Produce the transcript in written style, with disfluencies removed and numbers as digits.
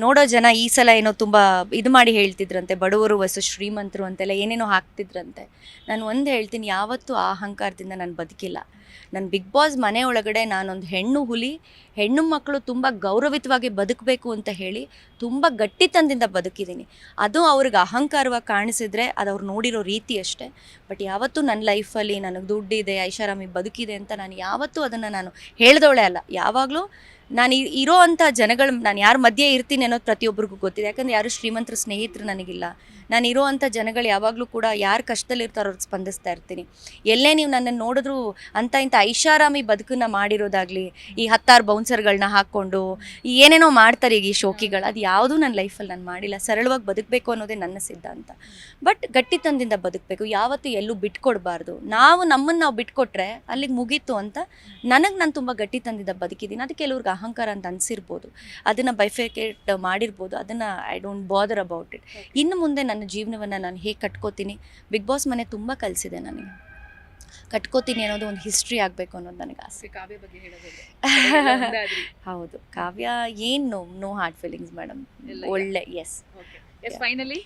ನೋಡೋ ಜನ ಈ ಸಲ ಏನೋ ತುಂಬ ಇದು ಮಾಡಿ ಹೇಳ್ತಿದ್ರಂತೆ, ಬಡವರು ವರ್ಸಸ್ ಶ್ರೀಮಂತರು ಅಂತೆಲ್ಲ ಏನೇನೋ ಹಾಕ್ತಿದ್ರಂತೆ. ನಾನು ಒಂದು ಹೇಳ್ತೀನಿ, ಯಾವತ್ತೂ ಆ ಅಹಂಕಾರದಿಂದ ನಾನು ಬದುಕಿಲ್ಲ. ನನ್ನ ಬಿಗ್ ಬಾಸ್ ಮನೆ ಒಳಗಡೆ ನಾನೊಂದು ಹೆಣ್ಣು ಹುಲಿ, ಹೆಣ್ಣು ಮಕ್ಕಳು ತುಂಬ ಗೌರವಿತವಾಗಿ ಬದುಕಬೇಕು ಅಂತ ಹೇಳಿ ತುಂಬ ಗಟ್ಟಿತನದಿಂದ ಬದುಕಿದ್ದೀನಿ. ಅದು ಅವ್ರಿಗೆ ಅಹಂಕಾರವಾಗಿ ಕಾಣಿಸಿದ್ರೆ ಅದು ಅವ್ರು ನೋಡಿರೋ ರೀತಿ ಅಷ್ಟೇ. ಬಟ್ ಯಾವತ್ತೂ ನನ್ನ ಲೈಫಲ್ಲಿ ನನಗೆ ದುಡ್ಡಿದೆ, ಐಷಾರಾಮಿ ಬದುಕಿದೆ ಅಂತ ನಾನು ಯಾವತ್ತೂ ಅದನ್ನು ನಾನು ಹೇಳ್ದವಳೆ ಅಲ್ಲ. ಯಾವಾಗಲೂ ನಾನು ಇರೋ ಅಂಥ ಜನಗಳು, ನಾನು ಯಾರ ಮಧ್ಯೆ ಇರ್ತೀನಿ ಅನ್ನೋದು ಪ್ರತಿಯೊಬ್ಬರಿಗೂ ಗೊತ್ತಿದೆ. ಯಾಕಂದರೆ ಯಾರು ಶ್ರೀಮಂತರ ಸ್ನೇಹಿತರು ನನಗಿಲ್ಲ. ನಾನು ಇರೋ ಅಂಥ ಜನಗಳು ಯಾವಾಗಲೂ ಕೂಡ ಯಾರು ಕಷ್ಟದಲ್ಲಿರ್ತಾರೋ ಅವ್ರಿಗೆ ಸ್ಪಂದಿಸ್ತಾ ಇರ್ತೀನಿ. ಎಲ್ಲೇ ನೀವು ನನ್ನನ್ನು ನೋಡಿದ್ರೂ ಇಂಥ ಐಷಾರಾಮಿ ಬದುಕನ್ನು ಮಾಡಿರೋದಾಗಲಿ, ಈ 10 ಬೌನ್ಸರ್ಗಳನ್ನ ಹಾಕ್ಕೊಂಡು ಏನೇನೋ ಮಾಡ್ತಾರೆ ಈಗ ಈ ಶೋಕಿಗಳು, ಅದು ಯಾವುದೂ ನನ್ನ ಲೈಫಲ್ಲಿ ನಾನು ಮಾಡಿಲ್ಲ. ಸರಳವಾಗಿ ಬದುಕಬೇಕು ಅನ್ನೋದೇ ನನ್ನ ಸಿದ್ಧಾಂತ. ಬಟ್ ಗಟ್ಟಿತನದಿಂದ ಬದುಕಬೇಕು, ಯಾವತ್ತೂ ಎಲ್ಲೂ ಬಿಟ್ಕೊಡ್ಬಾರ್ದು. ನಮ್ಮನ್ನು ನಾವು ಬಿಟ್ಕೊಟ್ರೆ ಅಲ್ಲಿಗೆ ಮುಗೀತು ಅಂತ ನಾನು ತುಂಬ ಗಟ್ಟಿತನದಿಂದ ಬದುಕಿದ್ದೀನಿ. ಅದು ಕೆಲವ್ರಿಗೆ ಅಹಂಕಾರ ಅಂತ ಅನಿಸಿರ್ಬೋದು, ಅದನ್ನು ಬೈಫಿಕೇಟ್ ಮಾಡಿರ್ಬೋದು. ಅದನ್ನು I don't bother about it. ಇನ್ನು ಮುಂದೆ ನನ್ನ ಜೀವನವನ್ನು ನಾನು ಹೇಗೆ ಕಟ್ಕೋತೀನಿ, ಬಿಗ್ ಬಾಸ್ ಮನೆ ತುಂಬ ಕಲಿಸಿದೆ ನನಗೆ. ಕಟ್ಕೋತೀನಿ ಅನ್ನೋದು ಒಂದು ಹಿಸ್ಟ್ರಿ ಆಗಬೇಕು ಅನ್ನೋದು ನನಗೆ ಆಸೆ. ಕಾವ್ಯ ಬಗ್ಗೆ ಹೇಳೋದಿಲ್ಲ. ಹೌದು, ಕಾವ್ಯ ಏನು ನೋ ಹಾರ್ಡ್ ಫೀಲಿಂಗ್ಸ್ ಮೇಡಮ್, ಒಳ್ಳೆ. S finally